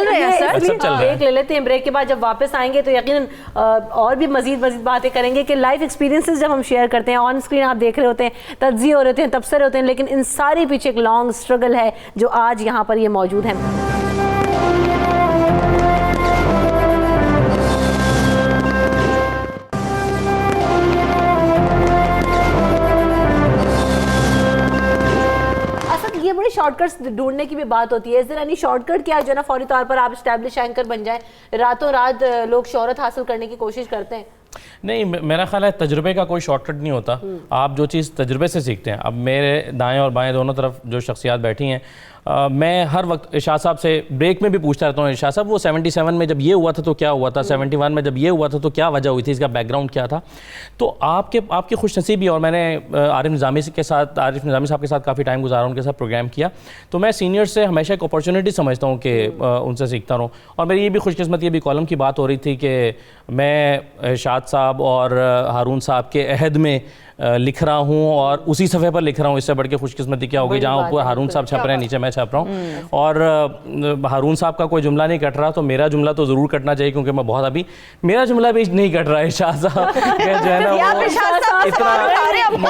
رہے ایک لے لیتے ہیں بریک کے بعد. جب واپس آئیں گے تو یقیناً اور بھی مزید باتیں کریں گے کہ لائف ایکسپیرینسز جب ہم شیئر کرتے ہیں, آن اسکرین آپ دیکھ رہے ہوتے ہیں, تجزیے ہو رہے ہوتے ہیں, تبصرے ہوتے ہیں, لیکن ان ساری پیچھے ایک لانگ اسٹرگل ہے جو آج یہاں پر یہ موجود ہے. یہ بڑی شارٹ کٹس ڈھونڈنے کی بھی بات ہوتی ہے. اس دن اینی شارٹ کٹ کیا جو ہے نا فوری طور پر آپ اسٹیبلش اینکر بن جائیں, راتوں رات لوگ شہرت حاصل کرنے کی کوشش کرتے ہیں؟ نہیں, میرا خیال ہے تجربے کا کوئی شارٹ کٹ نہیں ہوتا. آپ جو چیز تجربے سے سیکھتے ہیں. اب میرے دائیں اور بائیں دونوں طرف جو شخصیات بیٹھی ہیں, میں ہر وقت ارشاد صاحب سے بریک میں بھی پوچھتا رہتا ہوں, ارشاد صاحب وہ 77 میں جب یہ ہوا تھا تو کیا ہوا تھا, 71 میں جب یہ ہوا تھا تو کیا وجہ ہوئی تھی, اس کا بیک گراؤنڈ کیا تھا. تو آپ کی خوش نصیبی, اور میں نے عارف نظامی صاحب کے ساتھ کافی ٹائم گزارا, ان کے ساتھ پروگرام کیا, تو میں سینئر سے ہمیشہ ایک اپارچونیٹی سمجھتا ہوں کہ ان سے سیکھتا رہوں. اور میری یہ بھی خوش قسمت, یہ بھی کالم کی بات ہو رہی تھی کہ میں ارشاد صاحب اور ہارون صاحب کے عہد میں لکھ رہا ہوں اور اسی صفحے پر لکھ رہا ہوں. اس سے بڑھ کے خوش قسمتی کیا ہوگی جہاں اوپر ہارون صاحب چھپ رہے ہیں, نیچے میں چھپ رہا ہوں. اور ہارون صاحب کا کوئی جملہ نہیں کٹ رہا تو میرا جملہ تو ضرور کٹنا چاہیے, کیونکہ میں بہت ابھی میرا جملہ بھی نہیں کٹ رہا ہے. ارشاد صاحب جو ہے نا وہ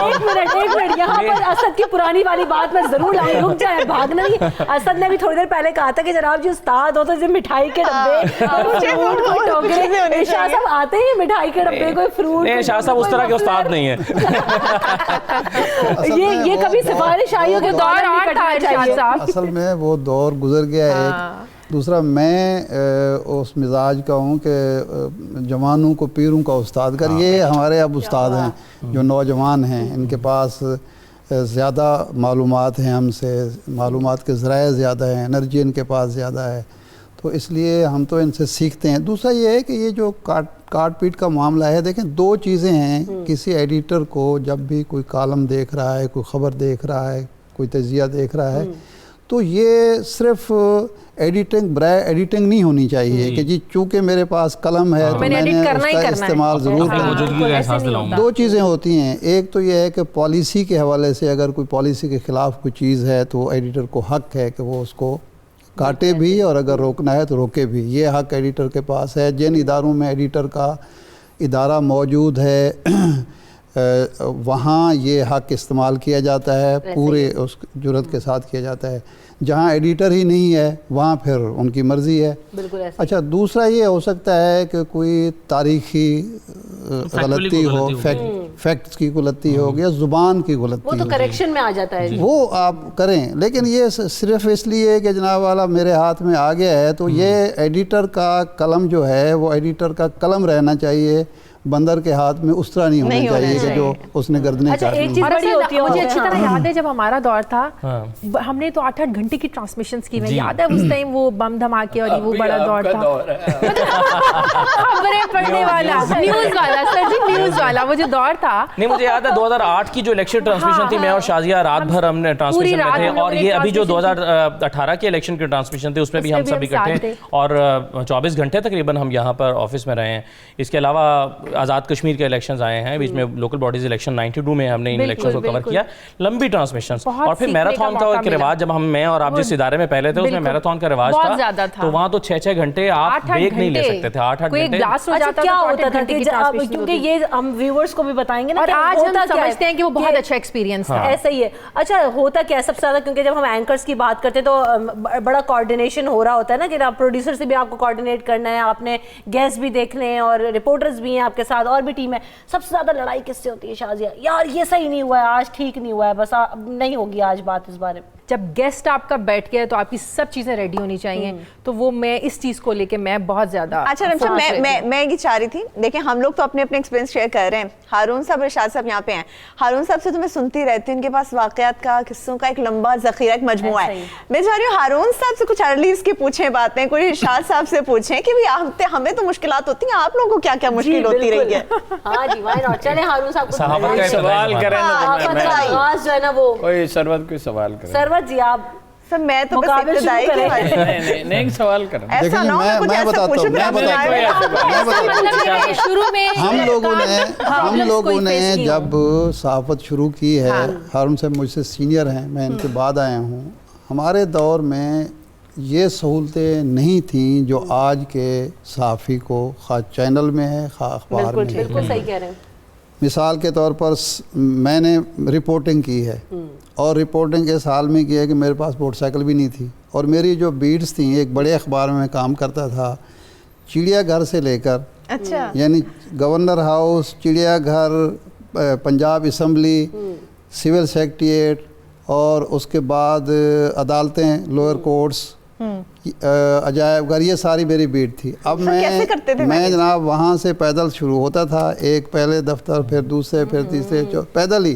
اتنا ایک منٹ یہاں پر اسد کی پرانی والی بات میں ضرور لاؤں, رک جائے, بھاگنا نہیں. اسد نے بھی تھوڑی دیر پہلے کہا تھا کہ جناب جی استاد ہو تو مٹھائی کے ڈبے ارشاد صاحب آتے ہیں مٹھائی کے ڈبے کوئی فروٹ. نہیں, ارشاد صاحب اس طرح کے استاد نہیں ہیں. یہ کبھی سفارش آئی ہو کہ دور اور تھا ارشاد صاحب. اصل میں وہ دور گزر گیا ایک. دوسرا میں اس مزاج کا ہوں کہ جوانوں کو پیروں کا استاد کر. یہ ہمارے اب استاد ہیں جو نوجوان ہیں, ان کے پاس زیادہ معلومات ہیں ہم سے, معلومات کے ذرائع زیادہ ہیں, انرجی ان کے پاس زیادہ ہے, تو اس لیے ہم تو ان سے سیکھتے ہیں. دوسرا یہ ہے کہ یہ جو کاٹ پیٹ کا معاملہ ہے, دیکھیں دو چیزیں ہیں. کسی ایڈیٹر کو جب بھی کوئی کالم دیکھ رہا ہے, کوئی خبر دیکھ رہا ہے, کوئی تجزیہ دیکھ رہا ہے, تو یہ صرف ایڈیٹنگ برائے ایڈیٹنگ نہیں ہونی چاہیے کہ جی چونکہ میرے پاس قلم ہے تو میں نے اس کا استعمال ضرور کرنا. دو چیزیں ہوتی ہیں. ایک تو یہ ہے کہ پالیسی کے حوالے سے اگر کوئی پالیسی کے خلاف کوئی چیز ہے تو ایڈیٹر کو حق ہے کہ وہ اس کو کاٹے بھی, اور اگر روکنا ہے تو روکے بھی. یہ حق ایڈیٹر کے پاس ہے. جن اداروں میں ایڈیٹر کا ادارہ موجود ہے وہاں یہ حق استعمال کیا جاتا ہے, پورے اس جرات کے ساتھ کیا جاتا ہے. جہاں ایڈیٹر ہی نہیں ہے وہاں پھر ان کی مرضی ہے. اچھا, دوسرا یہ ہو سکتا ہے کہ کوئی تاریخی غلطی ہو, فیکٹس کی غلطی ہو یا زبان کی غلطی ہو, وہ تو کریکشن میں آ جاتا ہے, وہ آپ کریں. لیکن یہ صرف اس لیے کہ جناب والا میرے ہاتھ میں آ گیا ہے تو یہ ایڈیٹر کا قلم جو ہے وہ ایڈیٹر کا قلم رہنا چاہیے, بندر کے ہاتھ میں اس طرح نہیں ہونا چاہیے کہ جو اس نے گردنیں کاٹی. مجھے اچھی طرح یاد ہے جب ہمارا دور تھا ہم نے تو 8-8 گھنٹے کی ٹرانسمیشنز کی. میں یاد ہے اس ٹائم وہ بم دھماکے اور وہ بڑا دور تھا, خبریں پڑھنے والا, نیوز والا. سر جی نیوز والا وہ جو دور تھا. نہیں, مجھے یاد ہے 2008 کی جو الیکشن ٹرانسمیشن تھی, میں اور شازیہ رات بھر ہم نے ٹرانسمیشن میں تھے, اور یہ ابھی جو 2018 کی الیکشن کی ٹرانسمیشن تھی اس میں بھی ہم سب اکٹھے تھے, اور 24 گھنٹے تقریباً ہم یہاں پر آفس میں رہے ہیں. اس کے علاوہ آزاد کشمیر کے الیکشنز آئے ہیں بیچ میں, لوکل باڈیز الیکشن 92 میں ہم نے ان الیکشنز کو کور کیا, لمبی ٹرانسمیشنز. اور پھر میراتھن کا ایک رواج, جب میں اور آپ جس ادارے میں پہلے تھے اس میں میراتھن کا رواج تھا, تو وہاں تو 6-6 گھنٹے آپ بریک نہیں لے سکتے تھے. 8-8 گھنٹے کیا ہوتا تھا کیونکہ یہ ہم ویورز کو بھی بتائیں گے نا, اور آج ہم سمجھتے ہیں کہ وہ بہت اچھا ایکسپیرینس تھا. ایسا ہی ہے. اچھا, ہوتا کیا سب سے زیادہ, کیونکہ جب ہم اینکرز کی بات کرتے ہیں تو بڑا کوارڈینیشن ہو رہا ہوتا ہے نا, کہ آپ پروڈیوسر سے بھی آپ کو کوارڈینیٹ کرنا ہے, آپ نے گیسٹ بھی دیکھنے ہیں, اور رپورٹرز بھی ہیں آپ کے ساتھ, اور بھی ٹیم ہے. سب سے زیادہ لڑائی کس سے ہوتی ہے شازیہ؟ یار یہ صحیح نہیں ہوا ہے آج, ٹھیک نہیں ہوا ہے, بس نہیں ہوگی آج بات اس بارے میں. جب گیسٹ آپ کا بیٹھ گیا تو آپ کی سب چیزیں ریڈی ہونی چاہیے, تو وہ میں اس چیز کو لے کے میں بہت زیادہ. اچھا, میں یہ چاہ رہی تھی, دیکھیں ہم لوگ تو اپنے ایکسپیرینس شیئر کر رہے ہیں. ہارون صاحب, ارشاد صاحب یہاں پہ ہیں. ہارون صاحب سے تو میں سنتی رہتی ہوں, ان کے پاس واقعات کا, قصوں کا ایک لمبا ذخیرہ, ایک مجموعہ ہے. میں چاہ رہی ہوں ہارون صاحب سے کچھ ارلیز کی پوچھیں باتیں, کوئی ارشاد صاحب سے پوچھیں کہ ہمیں تو مشکلات ہوتی ہیں, آپ لوگوں کو کیا کیا مشکل ہوتی رہی ہے. ہاں جی, وائی ناٹ. چلیں ہارون صاحب کو سوال کریں, آواز جو ہے نا وہ کوئی سروت کوئی سوال کریں. سروت جی آپ سر, میں تو بس ابتدائی کی نہیں سوال کریں. ایسا نہ ہو کہ کچھ ایسا پوچھو پھر ہم لوگوں نے جب صحافت شروع کی ہے, ہارون صاحب مجھ سے سینئر ہیں, میں ان کے بعد آیا ہوں, ہمارے دور میں یہ سہولتیں نہیں تھیں جو آج کے صحافی کو, خواہ چینل میں ہے خواہ اخبار میں ہے. بالکل صحیح کہہ رہے ہیں. مثال کے طور پر میں نے رپورٹنگ کی ہے, اور رپورٹنگ اس حال میں کی ہے کہ میرے پاس موٹر سائیکل بھی نہیں تھی, اور میری جو بیٹس تھیں, ایک بڑے اخبار میں کام کرتا تھا, چڑیا گھر سے لے کر, اچھا یعنی گورنر ہاؤس, چڑیا گھر, پنجاب اسمبلی, سول سیکریٹریٹ, اور اس کے بعد عدالتیں, لوئر کورٹس, عجائب گھر, یہ ساری میری بیٹ تھی. اب میں جناب وہاں سے پیدل شروع ہوتا تھا, ایک پہلے دفتر, پھر دوسرے, پھر تیسرے, پیدل ہی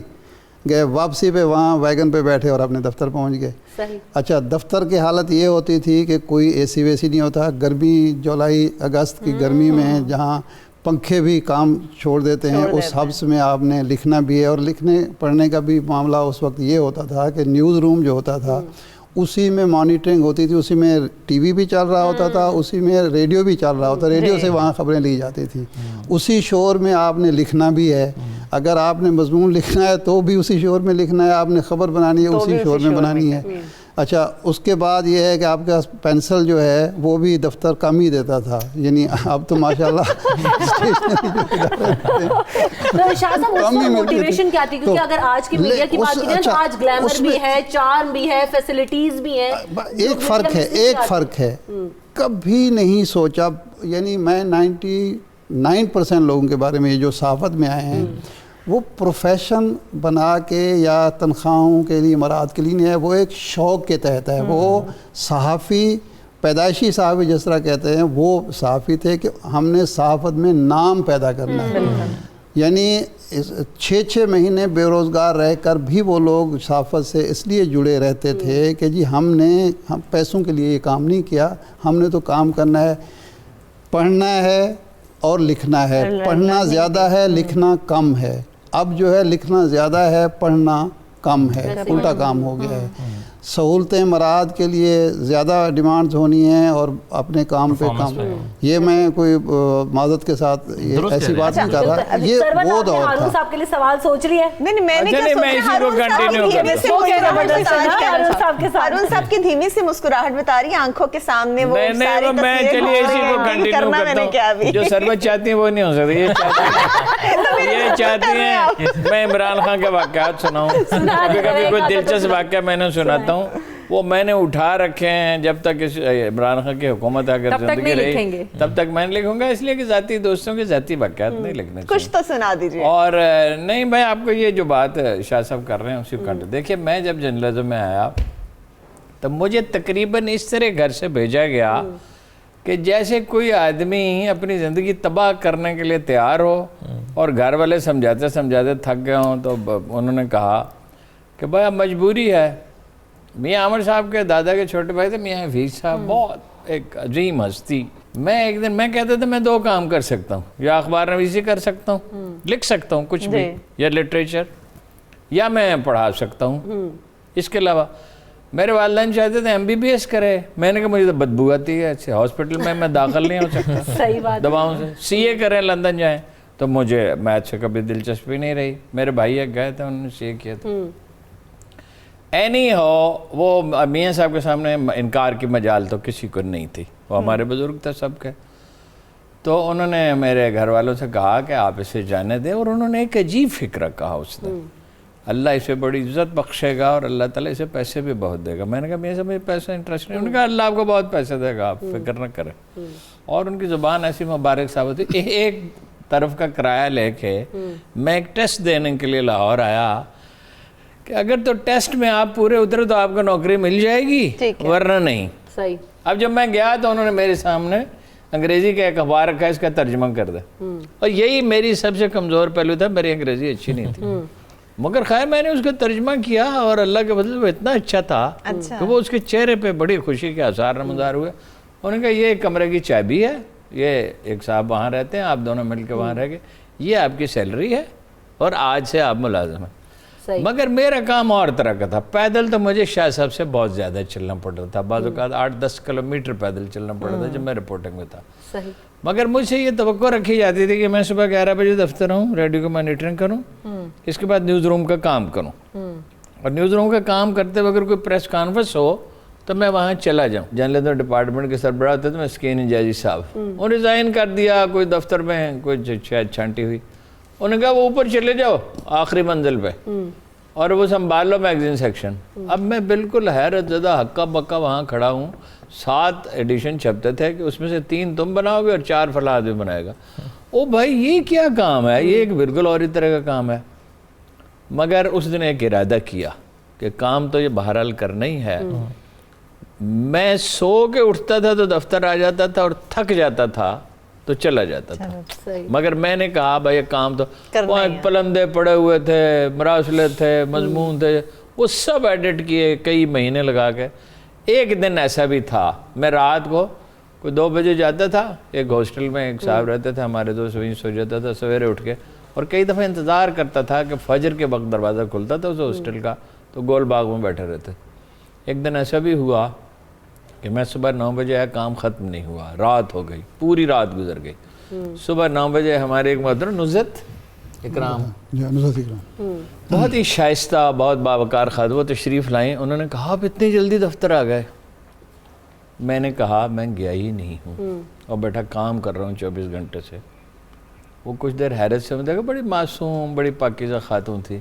گئے, واپسی پہ وہاں ویگن پہ بیٹھے اور اپنے دفتر پہنچ گئے. اچھا, دفتر کی حالت یہ ہوتی تھی کہ کوئی اے سی ویسی نہیں ہوتا, گرمی, جولائی اگست کی گرمی میں جہاں پنکھے بھی کام چھوڑ دیتے ہیں, اس حبس میں آپ نے لکھنا بھی ہے, اور لکھنے پڑھنے کا بھی معاملہ اس وقت یہ ہوتا تھا کہ نیوز روم جو ہوتا تھا اسی میں مانیٹرنگ ہوتی تھی, اسی میں ٹی وی بھی چل رہا ہوتا تھا, اسی میں ریڈیو بھی چل رہا ہوتا, ریڈیو سے وہاں خبریں لی جاتی تھی, اسی شور میں آپ نے لکھنا بھی ہے. اگر آپ نے مضمون لکھنا ہے تو بھی اسی شور میں لکھنا ہے, آپ نے خبر بنانی ہے اسی شور میں بنانی ہے. اچھا, اس کے بعد یہ ہے کہ آپ کے پاس پینسل جو ہے وہ بھی دفتر کم ہی دیتا تھا, یعنی اب تو ماشاءاللہ شاہ صاحب اس میں موٹیویشن کیا تھی؟ کیونکہ اگر آج کی میڈیا کی بات کی جائے تو آج گلیمر بھی ہے, چارم بھی ہے, فیسلٹیز بھی ہیں. ایک فرق ہے, کبھی نہیں سوچا, یعنی میں 99% لوگوں کے بارے میں یہ جو صحافت میں آئے ہیں وہ پروفیشن بنا کے یا تنخواہوں کے لیے مراد کے لیے نہیں ہے, وہ ایک شوق کے تحت ہے. وہ صحافی, پیدائشی صحافی جس طرح کہتے ہیں, وہ صحافی تھے کہ ہم نے صحافت میں نام پیدا کرنا ہے. یعنی 6 مہینے بے روزگار رہ کر بھی وہ لوگ صحافت سے اس لیے جڑے رہتے تھے کہ جی ہم پیسوں کے لیے یہ کام نہیں کیا, ہم نے تو کام کرنا ہے, پڑھنا ہے اور لکھنا ہے. پڑھنا زیادہ ہے, لکھنا کم ہے. اب جو ہے لکھنا زیادہ ہے, پڑھنا کم ہے, الٹا کام ہو گیا ہے. سہولتیں مراد کے لیے زیادہ ڈیمانڈز ہونی ہیں اور اپنے کام پہ کام. یہ میں کوئی معذرت کے ساتھ ایسی بات نہیں کر رہا, یہ وہ دور تھا. ہارون صاحب کے لیے سوال سوچ رہی ہے. ہارون صاحب کی دھیمی سی مسکراہٹ بتا رہی ہے, آنکھوں کے سامنے وہ کرنا میں نے کیا ابھی. جو سربت چاہتی ہیں وہ نہیں ہو سکتی, یہ چاہتی ہیں میں عمران خان کے واقعات سناؤں. کبھی کبھی کوئی دلچسپ واقعہ میں نے سناتا ہوں, وہ میں نے اٹھا رکھے ہیں جب تک عمران خان کی حکومت اگر زندگی رہی تب تک میں نہیں لکھوں گا, اس لیے کہ ذاتی دوستوں کے ذاتی واقعات نہیں لکھنے چاہیے. کچھ تو سنا دیجیے. اور نہیں, میں آپ کو یہ جو بات شاہ صاحب کر رہے ہیں اسی کو دیکھیے, میں جب جرنلزم میں آیا تب مجھے تقریباً اس طرح گھر سے بھیجا گیا کہ جیسے کوئی آدمی اپنی زندگی تباہ کرنے کے لیے تیار ہو, اور گھر والے سمجھاتے سمجھاتے تھک گئے ہوں تو انہوں نے کہا کہ بھائی اب مجبوری ہے. میاں عامر صاحب کے دادا کے چھوٹے بھائی تھے میاں حفیظ صاحب, بہت ایک عظیم ہستی. ایک دن میں کہتا تھا میں 2 کام کر سکتا ہوں, یا اخبار نویسی کر سکتا ہوں, لکھ سکتا ہوں کچھ بھی, یا لٹریچر, یا میں پڑھا سکتا ہوں. اس کے علاوہ میرے والدین چاہتے تھے MBBS کرے. میں نے کہا مجھے تو بدبو آتی ہے, ہاسپٹل میں داخل نہیں ہو سکتا دواؤں سے. CA کریں, لندن جائیں. تو مجھے میتھ سے کبھی دلچسپی نہیں رہی. میرے بھائی ایک گئے تھے, انہوں نے CA کیا تھا. اینی ہو, وہ میاں صاحب کے سامنے انکار کی مجال تو کسی کو نہیں تھی, وہ ہمارے بزرگ تھے سب کے. تو انہوں نے میرے گھر والوں سے کہا کہ آپ اسے جانے دیں, اور انہوں نے ایک عجیب فکر کہا اس نے, اللہ اسے بڑی عزت بخشے گا اور اللہ تعالیٰ اسے پیسے بھی بہت دے گا. میں نے کہا میاں صاحب مجھے پیسے انٹرسٹ نہیں. انہوں نے کہا اللہ آپ کو بہت پیسے دے گا, آپ فکر نہ کریں. اور ان کی زبان ایسی مبارک ثابت ہوئی. ایک طرف کا کرایہ لے کے میں ایک ٹیسٹ دینے کے لیے لاہور آیا کہ اگر تو ٹیسٹ میں آپ پورے اترے تو آپ کو نوکری مل جائے گی, ورنہ نہیں. صحیح. اب جب میں گیا تو انہوں نے میرے سامنے انگریزی کا ایک اخبار رکھا, اس کا ترجمہ کر دے. اور یہی میری سب سے کمزور پہلو تھا, میری انگریزی اچھی نہیں تھی. مگر خیر میں نے اس کا ترجمہ کیا, اور اللہ کے فضل وہ اتنا اچھا تھا کہ وہ اس کے چہرے پہ بڑی خوشی کے آثار نمودار ہوئے. انہوں نے کہا یہ ایک کمرے کی چابی ہے, یہ ایک صاحب وہاں رہتے ہیں, آپ دونوں مل کے وہاں رہ گئے, یہ آپ کی سیلری ہے, اور آج سے آپ ملازم ہیں. مگر میرا کام اور طرح کا تھا. پیدل تو مجھے شاہ صاحب سے بہت زیادہ چلنا پڑ رہا تھا, بعض اوقات 8-10 کلومیٹر پیدل چلنا پڑ رہا تھا جب میں رپورٹنگ میں تھا. مگر مجھ سے یہ توقع رکھی جاتی تھی کہ میں صبح 11 بجے دفتر ہوں, ریڈیو کو مانیٹرنگ کروں, اس کے بعد نیوز روم کا کام کروں, اور نیوز روم کا کام کرتے ہوئے اگر کوئی پریس کانفرنس ہو تو میں وہاں چلا جاؤں. جرنلزم ڈپارٹمنٹ کے سربراہ ہوتے تھے مسکین انجازی صاحب, انہوں نے ریزائن کر دیا, کوئی دفتر میں کوئی شاید چھانٹی ہوئی. انہوں نے کہا وہ اوپر چلے جاؤ آخری منزل پہ, اور وہ سنبھال لو میگزین سیکشن. اب میں بالکل حیرت زدہ ہکا بکا وہاں کھڑا ہوں. 7 ایڈیشن چھپتے تھے کہ اس میں سے 3 تم بناؤ گے اور 4 فلاں آدمی بنائے گا. او بھائی یہ کیا کام ہے, یہ ایک بالکل اور ہی طرح کا کام ہے. مگر اس دن ایک ارادہ کیا کہ کام تو یہ بہرحال کرنا ہی ہے. میں سو کے اٹھتا تھا تو دفتر آ جاتا تھا, اور تھک جاتا تھا تو چلا جاتا تھا. مگر میں نے کہا بھائی یہ کام تو, وہاں پلندے پڑے ہوئے تھے, مراسلے تھے, مضمون تھے, وہ سب ایڈٹ کیے کئی مہینے لگا کے. ایک دن ایسا بھی تھا میں رات کو کوئی 2 بجے جاتا تھا, ایک ہاسٹل میں ایک صاحب رہتے تھے ہمارے دوست, وہیں سو جاتا تھا سویرے اٹھ کے, اور کئی دفعہ انتظار کرتا تھا کہ فجر کے وقت دروازہ کھلتا تھا اس ہاسٹل کا, تو گول باغ میں بیٹھے رہتے. ایک دن ایسا بھی ہوا کہ میں صبح 9 بجے آیا, کام ختم نہیں ہوا, رات ہو گئی, پوری رات گزر گئی. صبح 9 بجے ہمارے ایک محترم نزت اکرام جی نصرت اکرام بہت ہی شائستہ، بہت باوقار خاتون، وہ تشریف لائیں. انہوں نے کہا آپ اتنی جلدی دفتر آ گئے. میں نے کہا میں گیا ہی نہیں ہوں اور بیٹھا کام کر رہا ہوں 24 گھنٹے سے. وہ کچھ دیر حیرت سے دیکھا، بڑی معصوم بڑی پاکیزہ خاتون تھی.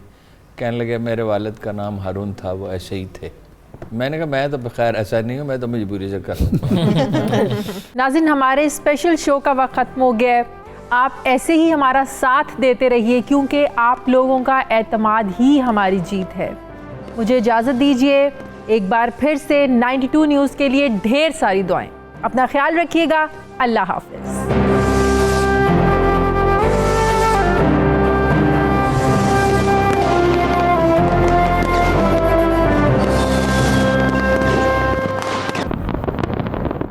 کہنے لگے میرے والد کا نام ہارون تھا، وہ ایسے ہی تھے. میں نے کہا میں تو بخیر ایسا نہیں ہوں، میں تو مجبوری سے کر رہا ہوں. ناظرین ہمارے اسپیشل شو کا وقت ختم ہو گیا ہے. آپ ایسے ہی ہمارا ساتھ دیتے رہیے کیونکہ آپ لوگوں کا اعتماد ہی ہماری جیت ہے. مجھے اجازت دیجیے. ایک بار پھر سے 92 نیوز کے لیے ڈھیر ساری دعائیں. اپنا خیال رکھیے گا. اللہ حافظ.